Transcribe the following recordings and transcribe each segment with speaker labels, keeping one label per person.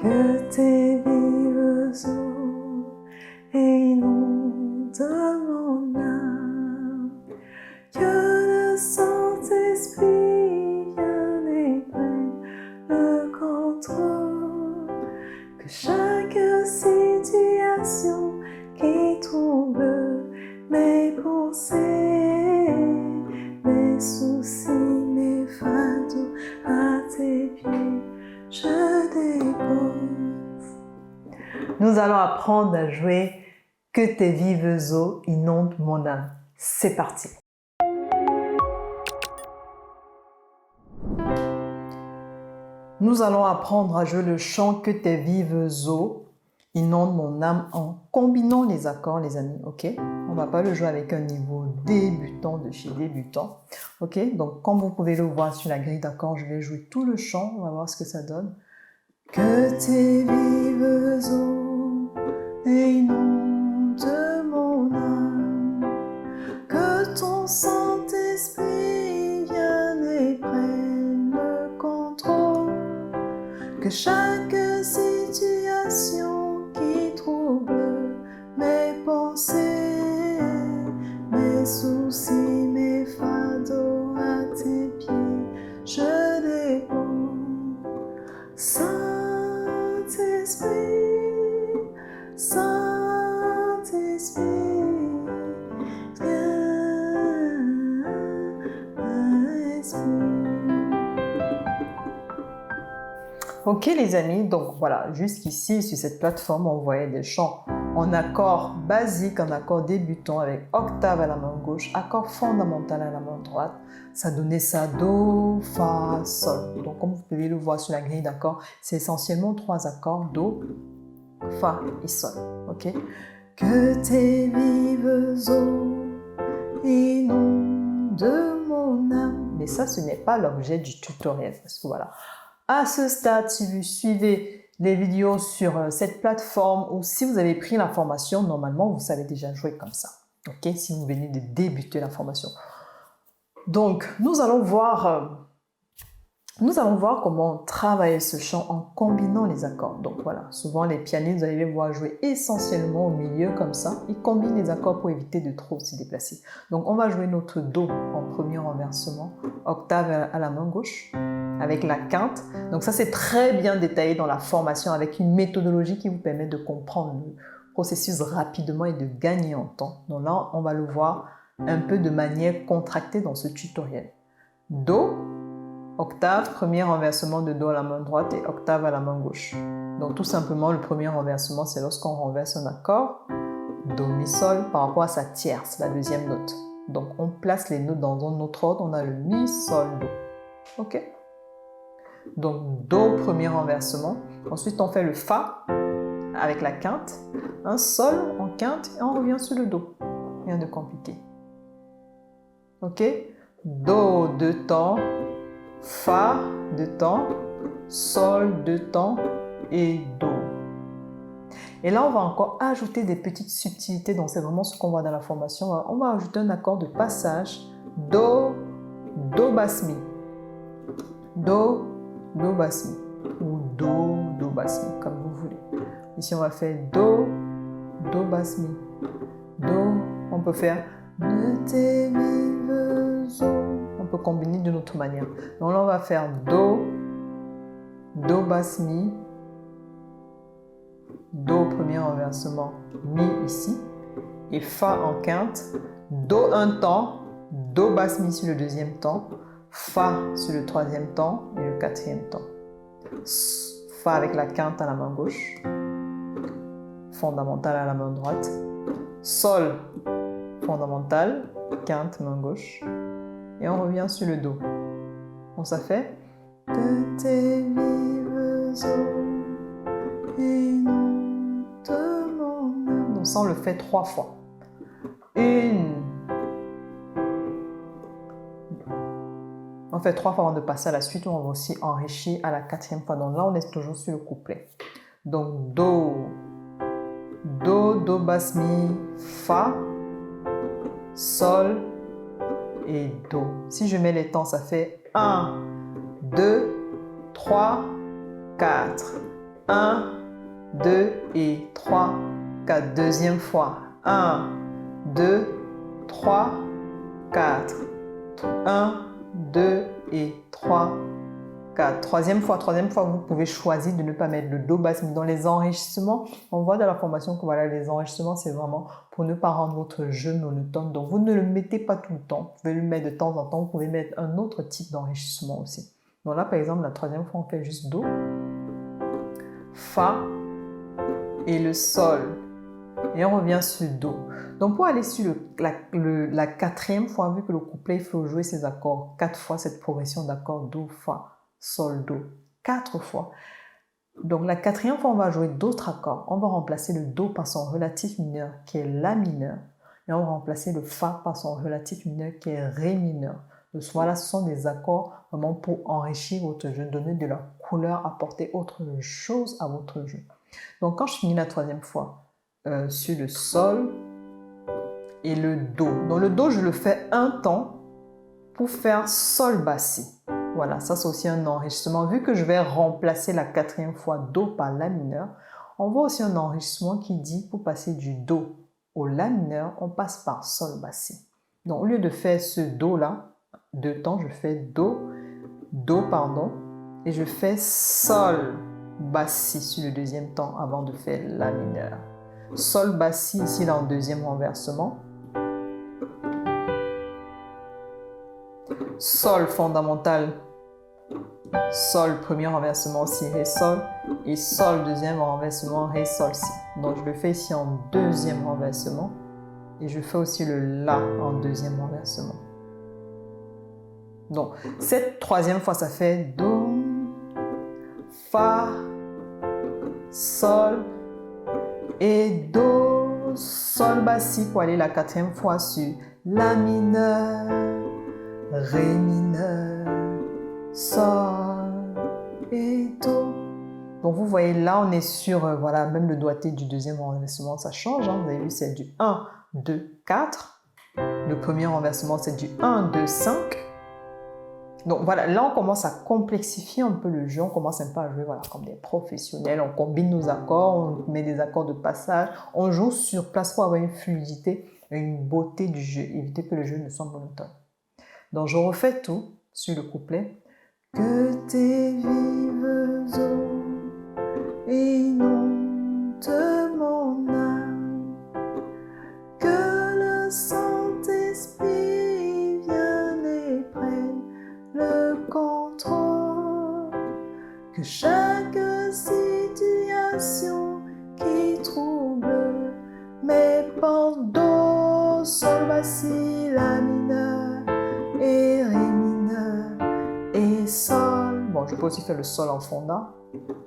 Speaker 1: que tes vives eaux inondent mon âme, que le Saint-Esprit vienne et prenne le contrôle, que chaque situation qui trouble mes pensées, mes soucis, mes fardeaux à tes pieds, je dépose. Nous allons apprendre à jouer Que tes vives eaux inondent mon âme. C'est parti. Nous allons apprendre à jouer le chant Que tes vives eaux inondent mon âme en combinant les accords, les amis, ok? On ne va pas le jouer avec un niveau débutant de chez débutant, ok? Donc, comme vous pouvez le voir sur la grille d'accords, je vais jouer tout le chant, on va voir ce que ça donne. Que tes vives eaux inondent mon âme, que ton Saint-Esprit vienne et prenne le contrôle, que chaque situation qui trouble mes pensées, mes soucis, mes fardeaux à tes pieds, je dépose. Saint-Esprit, Saint-Esprit, viens, Esprit. Ok les amis, donc voilà, jusqu'ici sur cette plateforme on voyait des chants en accord basique, en accord débutant avec octave à la main gauche, accord fondamental à la main droite. Ça donnait ça Do, Fa, Sol. Donc comme vous pouvez le voir sur la grille d'accords, c'est essentiellement 3 accords Do, Fa et Sol. Ok? Que tes vives eaux inondent mon âme. Mais ça, ce n'est pas l'objet du tutoriel. Parce que voilà. À ce stade, si vous suivez les vidéos sur cette plateforme ou si vous avez pris la formation, normalement, vous savez déjà jouer comme ça. Ok? Si vous venez de débuter la formation. Donc, nous allons voir comment travailler ce chant en combinant les accords. Donc voilà, souvent les pianistes, vous allez les voir jouer essentiellement au milieu comme ça. Ils combinent les accords pour éviter de trop se déplacer. Donc on va jouer notre Do en premier renversement, octave à la main gauche, avec la quinte. Donc ça c'est très bien détaillé dans la formation avec une méthodologie qui vous permet de comprendre le processus rapidement et de gagner en temps. Donc là, on va le voir un peu de manière contractée dans ce tutoriel. Do, octave, premier renversement de Do à la main droite et octave à la main gauche. Donc tout simplement, le premier renversement, c'est lorsqu'on renverse un accord, Do, Mi, Sol, par rapport à sa tierce, la deuxième note. Donc on place les notes dans un autre ordre, on a le Mi, Sol, Do. Ok? Donc Do, premier renversement. Ensuite, on fait le Fa avec la quinte, un Sol en quinte et on revient sur le Do. Rien de compliqué. Ok? Do, 2 temps. Fa, 2 temps, Sol, 2 temps et Do. Et là, on va encore ajouter des petites subtilités, donc c'est vraiment ce qu'on voit dans la formation. On va ajouter un accord de passage, Do, Do, basse, Mi. Do, Do, basse, Mi. Ou Do, Do, basse, Mi, comme vous voulez. Ici, on va faire Do, Do, basse, Mi. Do, on peut faire De tes vives eaux. On peut combiner d'une autre manière. Donc là, on va faire Do, Do, basse, Mi, Do, premier renversement, Mi ici, et Fa en quinte, Do un temps, Do, basse, Mi sur le deuxième temps, Fa sur le troisième temps et le quatrième temps. Fa avec la quinte à la main gauche, fondamentale à la main droite, Sol, fondamentale, quinte, main gauche, et on revient sur le Do. Donc ça fait Que tes vives eaux inondent mon âme. Donc ça on le fait 3 fois. 1. On fait 3 fois avant de passer à la suite. On va aussi enrichir à la 4e fois. Donc là on est toujours sur le couplet. Donc Do, Do, Do, basse, Mi, Fa, Sol et Do. Si je mets les temps, ça fait 1, 2, 3, 4. 1, 2 et 3, 4. Deuxième fois. 1, 2, 3, 4. 1, 2 et 3, 4. Troisième fois, vous pouvez choisir de ne pas mettre le Do basse mi. Dans les enrichissements, on voit dans la formation que voilà, les enrichissements, c'est vraiment pour ne pas rendre votre jeu monotone. Donc, vous ne le mettez pas tout le temps. Vous pouvez le mettre de temps en temps. Vous pouvez mettre un autre type d'enrichissement aussi. Donc là, par exemple, la troisième fois, on fait juste Do, Fa et le Sol. Et on revient sur Do. Donc, pour aller sur la quatrième fois, vu que le couplet, il faut jouer ces accords 4 fois, cette progression d'accords Do, Fa, Sol, Do, 4 fois. Donc, la quatrième fois, on va jouer d'autres accords. On va remplacer le Do par son relatif mineur, qui est La mineur. Et on va remplacer le Fa par son relatif mineur, qui est Ré mineur. Donc, voilà, ce sont des accords vraiment pour enrichir votre jeu, donner de la couleur, apporter autre chose à votre jeu. Donc, quand je finis la troisième fois, sur le Sol et le Do. Dans le Do, je le fais un temps pour faire Sol bassi. Voilà, ça c'est aussi un enrichissement. Vu que je vais remplacer la quatrième fois Do par La mineur, on voit aussi un enrichissement qui dit pour passer du Do au La mineur, on passe par Sol bassi. Donc au lieu de faire ce Do là, deux temps, je fais Do, pardon, et je fais Sol bassi sur le deuxième temps avant de faire La mineur. Sol bassi ici là en deuxième renversement. Sol fondamental. Sol premier renversement si Ré Sol. Et Sol deuxième renversement Ré Sol Si. Donc je le fais ici en deuxième renversement. Et je fais aussi le La en deuxième renversement. Donc cette troisième fois ça fait Do, Fa, Sol et Do, Sol bassi pour aller la quatrième fois sur La mineur, Ré mineur, Sol et Do. Donc vous voyez là on est sur, voilà, même le doigté du deuxième renversement ça change. Hein. Vous avez vu c'est du 1, 2, 4. Le premier renversement c'est du 1, 2, 5. Donc voilà, là on commence à complexifier un peu le jeu, on commence un peu à jouer voilà, comme des professionnels, on combine nos accords, on met des accords de passage, on joue sur place pour avoir une fluidité et une beauté du jeu, éviter que le jeu ne soit monotone. Donc je refais tout sur le couplet. Que tes vives eaux inondent mon âme, que le Saint-Esprit vienne et prenne le contrôle, que chaque situation qui trouble mes pendos, Sol bassi, La mineur et Ré mineur et Sol. Bon, je peux aussi faire le Sol en fonda,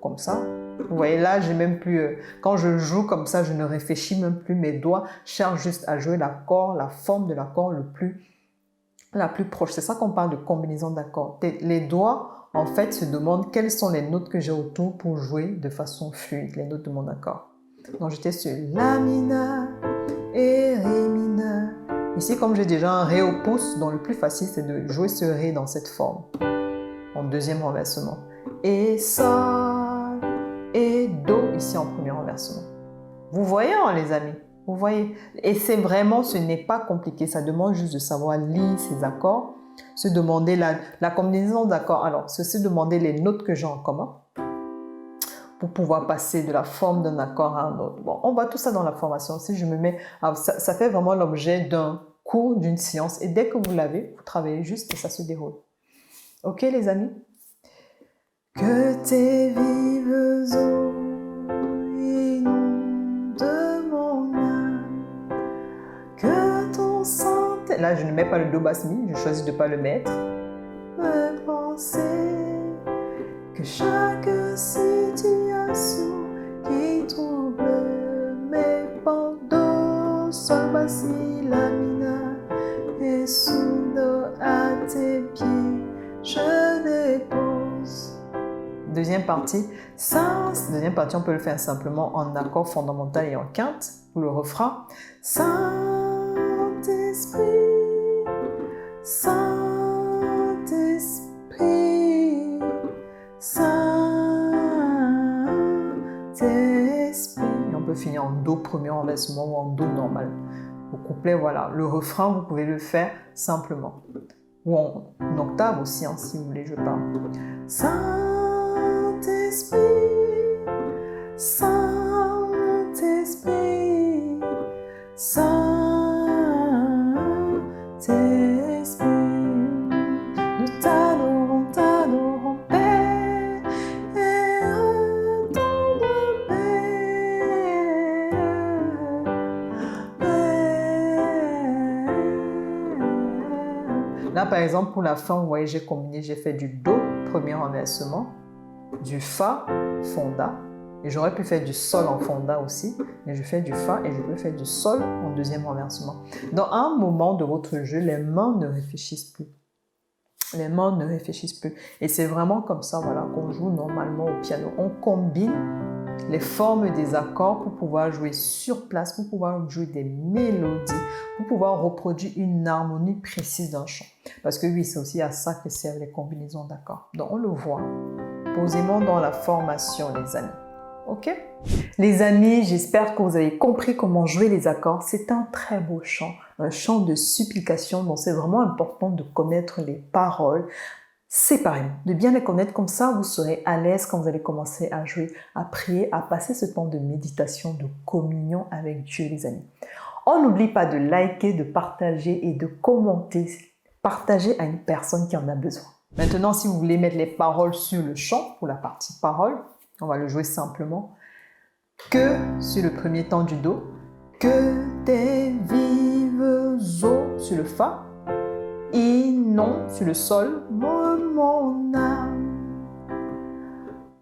Speaker 1: comme ça. Vous voyez là, j'ai même plus, quand je joue comme ça, je ne réfléchis même plus, mes doigts cherchent juste à jouer l'accord, la forme de l'accord la plus proche. C'est ça qu'on parle de combinaison d'accords. Les doigts, en fait, se demandent quelles sont les notes que j'ai autour pour jouer de façon fluide, les notes de mon accord. Donc, j'étais sur La mineur et Ré mineur. Ici, comme j'ai déjà un Ré au pouce, donc le plus facile, c'est de jouer ce Ré dans cette forme, en deuxième renversement. Et Sol et Do, ici en premier renversement. Vous voyez, hein, les amis? Vous voyez? Et c'est vraiment, ce n'est pas compliqué. Ça demande juste de savoir lire ces accords, se demander la combinaison d'accords. Alors, c'est se demander les notes que j'ai en commun pour pouvoir passer de la forme d'un accord à un autre. Bon, on voit tout ça dans la formation. Si je me mets... Alors, ça fait vraiment l'objet d'un cours, d'une séance. Et dès que vous l'avez, vous travaillez juste et ça se déroule. Ok, les amis? Que tes vives eaux inondent mon âme, que ton sang... Là, je ne mets pas le Do basse mi, je choisis de ne pas le mettre. Me penser que chaque situation qui trouble mes pendos, Sol bassi, La mineur et sous Do à tes pieds, je dépose. Deuxième partie, on peut le faire simplement en accord fondamental et en quinte pour le refrain. Saint-Esprit, Saint-Esprit, Saint-Esprit, Saint-Esprit. Et on peut finir en Do premier renversement ou en Do normal. Au couplet, voilà. Le refrain, vous pouvez le faire simplement. Ou en octave aussi, hein, si vous voulez, je parle. Saint-Esprit, Saint-Esprit, Saint-Esprit, nous t'adorons, t'adorons, Père, tendre Père. Là, par exemple, pour la fin, vous voyez, j'ai combiné, j'ai fait du Do, premier renversement, du Fa, Fonda, et j'aurais pu faire du Sol en Fonda aussi, mais je fais du Fa et je peux faire du Sol en deuxième renversement. Dans un moment de votre jeu, les mains ne réfléchissent plus. Les mains ne réfléchissent plus. Et c'est vraiment comme ça, voilà, qu'on joue normalement au piano. On combine les formes des accords pour pouvoir jouer sur place, pour pouvoir jouer des mélodies, pour pouvoir reproduire une harmonie précise d'un chant. Parce que oui, c'est aussi à ça que servent les combinaisons d'accords. Donc on le voit posément dans la formation, les amis. Ok? Les amis, j'espère que vous avez compris comment jouer les accords. C'est un très beau chant, un chant de supplication, donc c'est vraiment important de connaître les paroles séparément, de bien les connaître, comme ça vous serez à l'aise quand vous allez commencer à jouer, à prier, à passer ce temps de méditation, de communion avec Dieu, les amis. On n'oublie pas de liker, de partager et de commenter. Partagez à une personne qui en a besoin. Maintenant, si vous voulez mettre les paroles sur le chant, pour la partie paroles, on va le jouer simplement. Que sur le premier temps du Do, que tes vives eaux sur le Fa, et non sur le Sol, mon âme.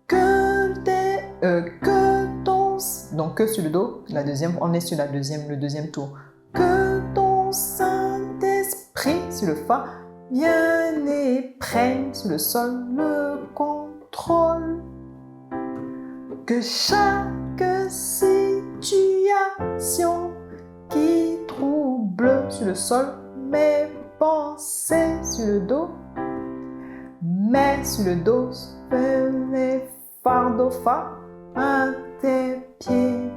Speaker 1: Que ton, donc que sur le Do, la deuxième, on est sur le deuxième tour. Que ton Saint-Esprit sur le Fa vienne et prenne sur le Sol le contrôle. Que chaque situation qui trouble sur le Sol mes pensées sur le Do, mais sur le Do, les fardeaux Fa à tes pieds,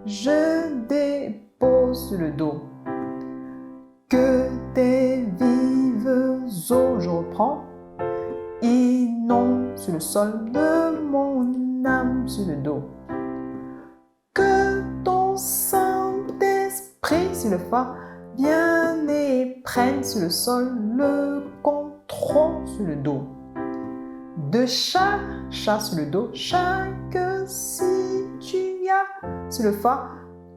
Speaker 1: je dépose sur le Do. Que tes vives eaux, je reprends, inondent sur le sol de mon âme sur le Do. Que ton Saint-Esprit sur le Fa vienne et prenne sur le sol le contrôle sur le Do. De Cha sur le Do, chaque situation sur le Fa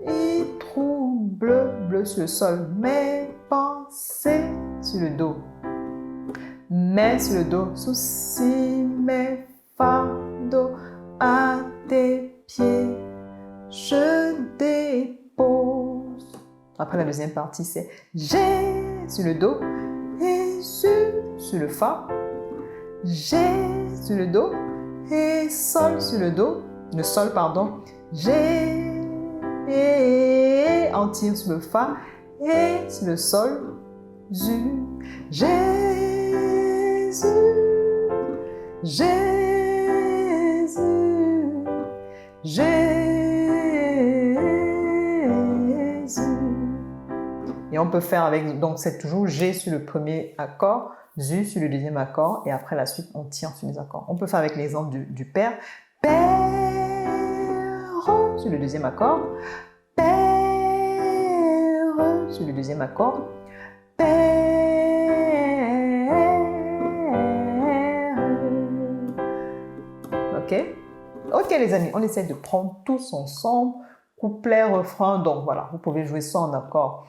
Speaker 1: et trouble sur le sol. Mes pensées sur le Do. Mais sur le Do, soucis, mes fardeaux à tes pieds, je dépose. Après la deuxième partie, c'est J'ai sur le Do et sur le Fa. J'ai sur le Do et Sol sur le Do. Le Sol, pardon. J'ai entier sur le Fa et sur le Sol. Jésus, Jésus, Jésus, Jésus. Et on peut faire avec, donc c'est toujours G sur le premier accord, ZU sur le deuxième accord, et après la suite on tient sur les accords. On peut faire avec l'exemple du Père, Père sur le deuxième accord, Père sur le deuxième accord, Ok, les amis, on essaie de prendre tous ensemble, couplet, refrain, donc voilà, vous pouvez jouer soit en accord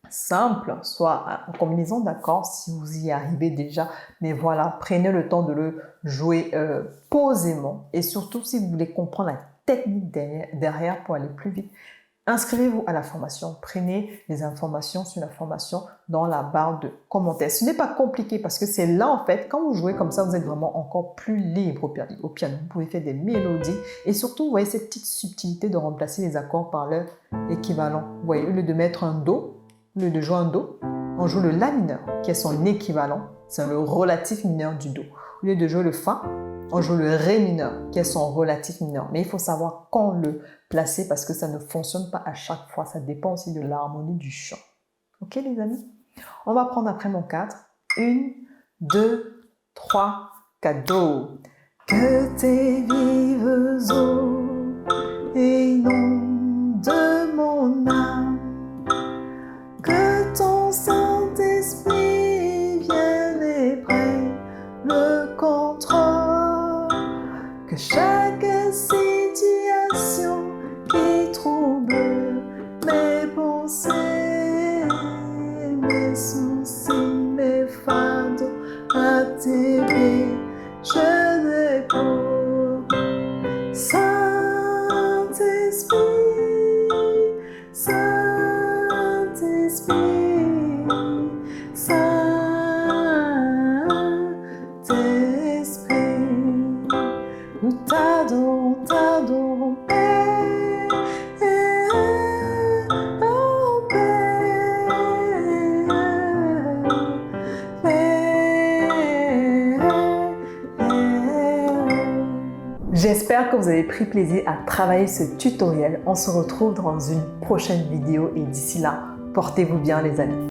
Speaker 1: simple, soit en combinaison d'accords si vous y arrivez déjà, mais voilà, prenez le temps de le jouer posément et surtout si vous voulez comprendre la technique derrière pour aller plus vite. Inscrivez-vous à la formation, prenez les informations sur la formation dans la barre de commentaires. Ce n'est pas compliqué parce que c'est là en fait, quand vous jouez comme ça, vous êtes vraiment encore plus libre au piano. Vous pouvez faire des mélodies et surtout, vous voyez cette petite subtilité de remplacer les accords par leur équivalent. Vous voyez, au lieu de mettre un Do, au lieu de jouer un Do, on joue le La mineur qui est son équivalent, c'est le relatif mineur du Do. Au Au lieu de jouer le Fa, on joue le Ré mineur, qui est son relatif mineur. Mais il faut savoir quand le placer parce que ça ne fonctionne pas à chaque fois. Ça dépend aussi de l'harmonie du chant. Ok les amis? On va prendre après mon 4. 1, 2, 3, 4, Do. Que tes vives eaux inondent mon âme, que ton Saint-Esprit vienne et prenne le contrôle, que chaque situation qui trouble mes pensées, mes soucis, mes fardeaux à tes pieds, je dépose. Saint-Esprit, Saint-Esprit, Saint-Esprit, nous t'adorons, t'adorons, oh J'espère que vous avez pris plaisir à travailler ce tutoriel. On se retrouve dans une prochaine vidéo et d'ici là, portez-vous bien les amis.